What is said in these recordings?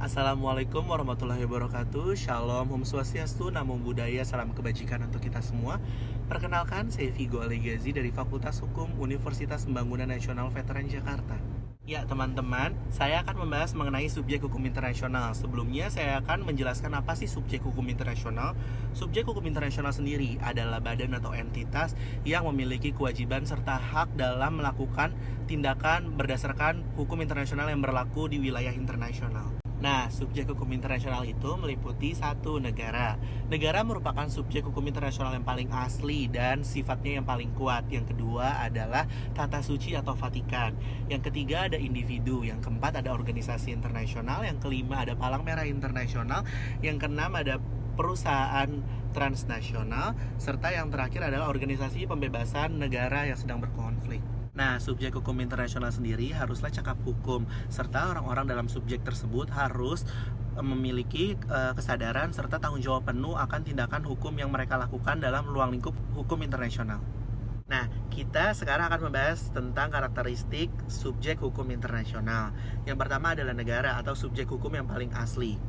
Assalamualaikum warahmatullahi wabarakatuh. Shalom, Om Swastiastu, Namo Buddhaya, salam kebajikan untuk kita semua. Perkenalkan, saya Vigo Alegazi dari Fakultas Hukum Universitas Pembangunan Nasional Veteran Jakarta. Ya teman-teman, saya akan membahas mengenai subjek hukum internasional. Sebelumnya saya akan menjelaskan apa sih subjek hukum internasional. Subjek hukum internasional sendiri adalah badan atau entitas yang memiliki kewajiban serta hak dalam melakukan tindakan berdasarkan hukum internasional yang berlaku di wilayah internasional. Nah, subjek hukum internasional itu meliputi satu negara. Negara merupakan subjek hukum internasional yang paling asli dan sifatnya yang paling kuat. Yang kedua adalah tata suci atau Vatikan. Yang ketiga ada individu. Yang keempat ada organisasi internasional. Yang kelima ada Palang Merah Internasional. Yang keenam ada perusahaan transnasional. Serta yang terakhir adalah organisasi pembebasan negara yang sedang berkonflik. Nah, subjek hukum internasional sendiri haruslah cakap hukum, serta orang-orang dalam subjek tersebut harus memiliki kesadaran serta tanggung jawab penuh akan tindakan hukum yang mereka lakukan dalam ruang lingkup hukum internasional. Nah, kita sekarang akan membahas tentang karakteristik subjek hukum internasional. Yang pertama adalah negara atau subjek hukum yang paling asli.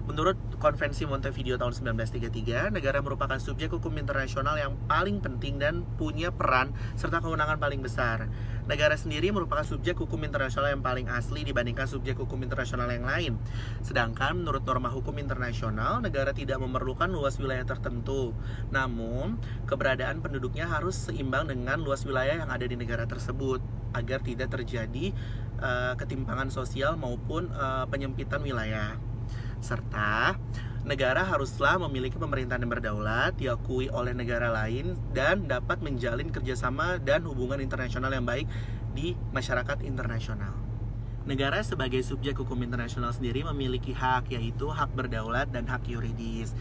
Menurut Konvensi Montevideo tahun 1933, negara merupakan subjek hukum internasional yang paling penting dan punya peran serta kewenangan paling besar. Negara sendiri merupakan subjek hukum internasional yang paling asli dibandingkan subjek hukum internasional yang lain. Sedangkan menurut norma hukum internasional, negara tidak memerlukan luas wilayah tertentu. Namun, keberadaan penduduknya harus seimbang dengan luas wilayah yang ada di negara tersebut agar tidak terjadi ketimpangan sosial maupun penyempitan wilayah. Serta negara haruslah memiliki pemerintahan yang berdaulat, diakui oleh negara lain, dan dapat menjalin kerjasama dan hubungan internasional yang baik di masyarakat internasional. Negara sebagai subjek hukum internasional sendiri memiliki hak, yaitu hak berdaulat dan hak yuridis.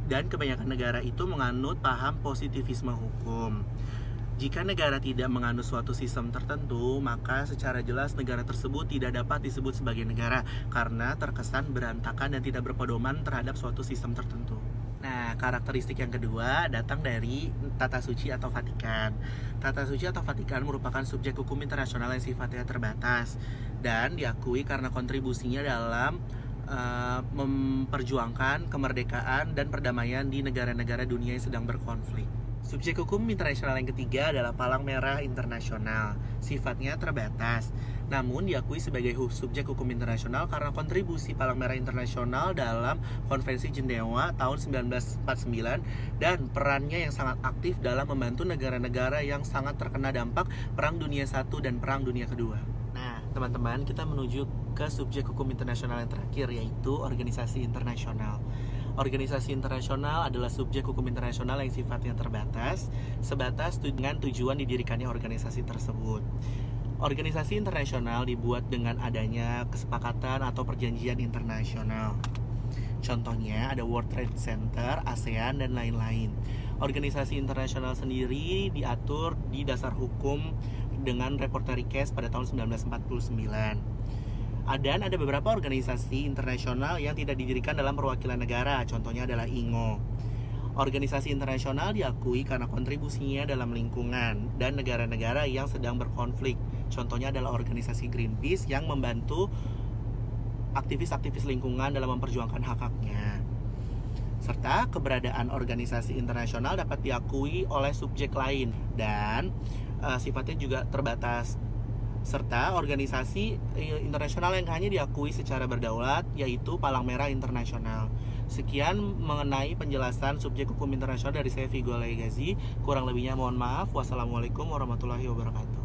Dan kebanyakan negara itu menganut paham positivisme hukum. Jika negara tidak menganut suatu sistem tertentu, maka secara jelas negara tersebut tidak dapat disebut sebagai negara karena terkesan berantakan dan tidak berpedoman terhadap suatu sistem tertentu. Nah, karakteristik yang kedua datang dari tata suci atau Vatikan. Tata suci atau Vatikan merupakan subjek hukum internasional yang sifatnya terbatas dan diakui karena kontribusinya dalam memperjuangkan kemerdekaan dan perdamaian di negara-negara dunia yang sedang berkonflik. Subjek hukum internasional yang ketiga adalah Palang Merah Internasional. Sifatnya terbatas, namun diakui sebagai subjek hukum internasional karena kontribusi Palang Merah Internasional dalam Konvensi Jenewa tahun 1949 dan perannya yang sangat aktif dalam membantu negara-negara yang sangat terkena dampak Perang Dunia I dan Perang Dunia II. Nah, teman-teman, kita menuju ke subjek hukum internasional yang terakhir, yaitu organisasi internasional. Organisasi internasional adalah subjek hukum internasional yang sifatnya terbatas, sebatas dengan tujuan didirikannya organisasi tersebut. Organisasi internasional dibuat dengan adanya kesepakatan atau perjanjian internasional. Contohnya ada World Trade Center, ASEAN, dan lain-lain. Organisasi internasional sendiri diatur di dasar hukum dengan Reporteri Case pada tahun 1949. Dan ada beberapa organisasi internasional yang tidak didirikan dalam perwakilan negara, contohnya adalah INGO. Organisasi internasional diakui karena kontribusinya dalam lingkungan dan negara-negara yang sedang berkonflik. Contohnya adalah organisasi Greenpeace yang membantu aktivis-aktivis lingkungan dalam memperjuangkan hak-haknya. Serta keberadaan organisasi internasional dapat diakui oleh subjek lain dan sifatnya juga terbatas. Serta organisasi internasional yang hanya diakui secara berdaulat, yaitu Palang Merah Internasional. Sekian mengenai penjelasan subjek hukum internasional dari saya Vigo Alegazi. Kurang lebihnya mohon maaf. Wassalamualaikum warahmatullahi wabarakatuh.